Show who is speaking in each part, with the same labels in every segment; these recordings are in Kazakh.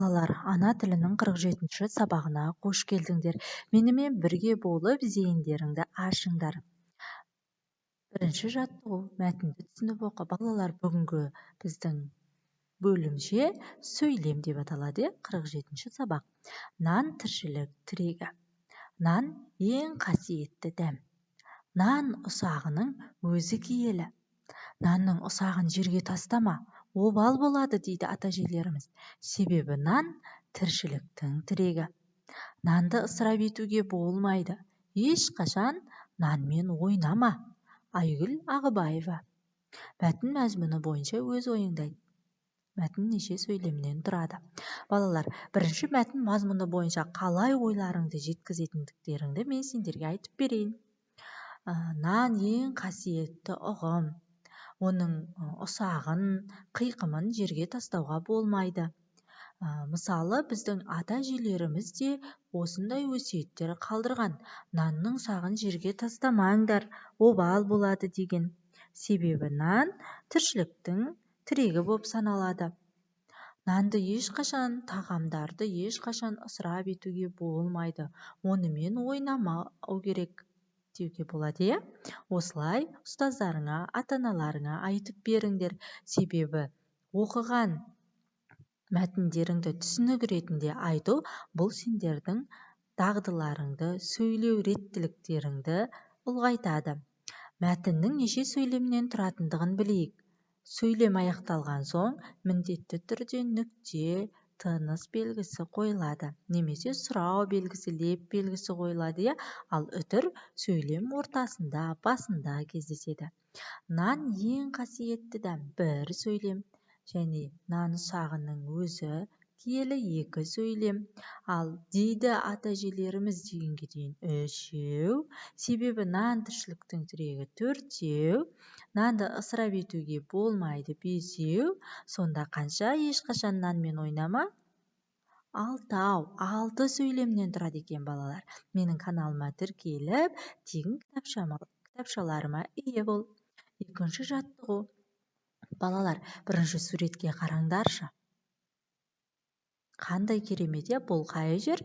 Speaker 1: Балалар, ана тілінің 47-ші сабағына қош келдіңдер. Менімен бірге болып зейіндеріңді ашыңдар. Бірінші жаттығу, мәтінді түсініп оқы. Балалар, бүгінгі біздің бөлімше сөйлем деп аталады. 47-ші сабақ. Нан тіршілік тірегі. Нан ең қасиетті дәм. Нан ұсағының өзі киелі. Нанның ұсағын жерге тастама, обал болады дейді ата-әжелеріміз. Себебі нан тіршіліктің тірегі. Нанды ысырап етуге болмайды. Ешқашан нанмен ойнама. Айгүл Ағыбаева. Мәтін мазмұны бойынша өз ойыңды айт. Мәтін неше сөйлемнен тұрады. Балалар, бірінші мәтін мазмұны бойынша қалай ойларыңды жеткізетіндіктеріңді мен сендерге айтып берейін. Нан ең қасиетті ұғым. Оның ұсағын, қиқымын жерге тастауға болмайды. Мысалы, біздің ата-әжелеріміз де осындай өсиеттер қалдырған. Нанның ұсағын жерге тастамаңдар, обал болады деген. Себебі нан тіршіліктің тірегі болып саналады. Нанды ешқашан, тағамдарды ешқашан ысырап етуге болмайды. Онымен ойнамау керек деуге болады. Осылай ұстаздарыңа, ата-аналарыңа айтып беріңдер. Себебі оқыған мәтіндеріңді түсінік ретінде айту, бұл сендердің дағдыларыңды, сөйлеу реттіліктеріңді ұлғайтады. Мәтіннің неше сөйлемнен тұратындығын білейік. Сөйлем аяқталған соң міндетті түрде нүкте, тыныс белгісі қойылады. Немесе сұрау белгісі, леп белгісі қойылады. Ал үтір сөйлем ортасында, басында кездеседі. Нан ең қасиетті дәм, бір сөйлем. Және нан ұсағының өзі киелі, екі сөйлем. Ал дейді ата-әжелеріміз дегенге дейін үшеу. Себебі нан тіршіліктің тірегі төртеу. Нанды ысырап етуге болмайды бесеу. Сонда қанша? Ешқашан нанмен ойнама. Алтау, 6 сөйлемнен тұрады екен балалар. Менің каналыма тіркеліп, тегін кітапшаларыма ие бол. Екінші жаттығу. Балалар, бірінші суретке қараңдаршы. Қандай керемет, бұл қай жер?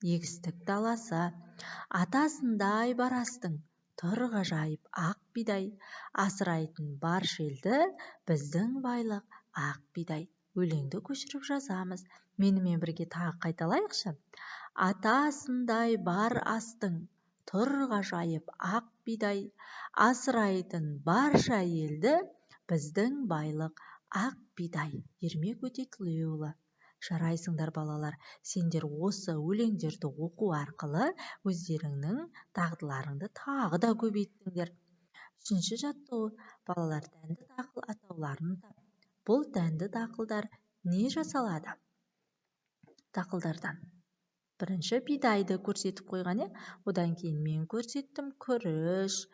Speaker 1: Егістік даласы. Атасындай барастың, тұр ғажайып ақ бидай. Асырайтын бар шелді, біздің байлық ақ бидай. Өлеңді көшіріп жазамыз. Менімен бірге тағы қайталайықшы. Атасындай бар астың, тұр ғажайып ақ бидай. Асырайтын барша елді, біздің байлық ақ бидай. Ермек Өтетілеуұлы. Жарайсыңдар балалар, сендер осы өлеңдерді оқу арқылы өздеріңнің дағдыларыңды тағы да көбейттіңдер. Үшінші жаттығу. Балалар, дәнді дақыл атауларын тап. Бұл дәнді дақылдар не жасалады? Дақылдардан. Бірінші бидайды көрсетіп қойған. Одан кейін мен көрсеттім күріш,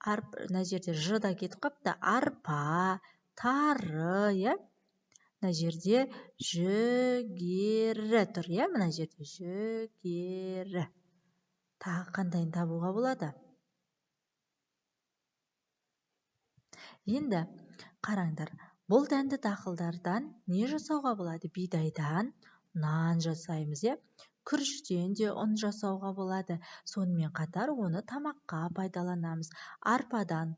Speaker 1: мына жерде жыда кетіп қапты, арпа, тары, мына жерде жүгері тұр, мына жерде жүгері. Тағы қандайын табуға болады? Енді қараңдар, бұл дәнді дақылдардан не жасауға болады? Бидайдан нан жасаймыз, күріштен де ұн жасауға болады. Сонымен қатар оны тамаққа пайдаланамыз. Арпадан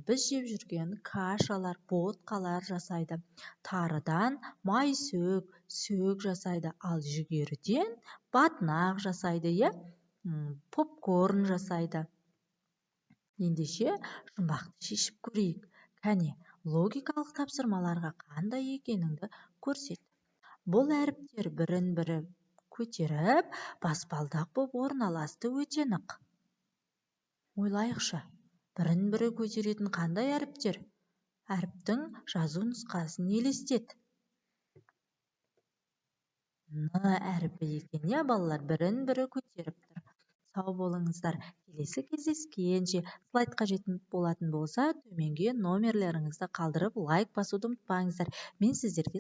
Speaker 1: біз жеп жүрген кашалар, ботқалар жасайды. Тарыдан майсөк, сөк жасайды. Ал жүгеріден батнақ жасайды, попкорн жасайды. Ендеше жұмбақты шешіп көрейік. Кәне, логикалық тапсырмаларға қандай екеніңді көрсет. Бұл әріптер бірін-бірі көтеріп, баспалдақ боп орналасты, өте нық. Ойлайықшы, бірін-бірі көтеретін қандай әріптер? Әріптің жазу нұсқасын елестет. Н әріпі екен, балалар, бірін-бірі көтеріп тұр. Сау болыңыздар. Келесі кездескенше. Слайд қажет болатын болса, төменге номерлеріңізді қалдырып, лайк басуды ұмытпаңыздар. Мен сіздерге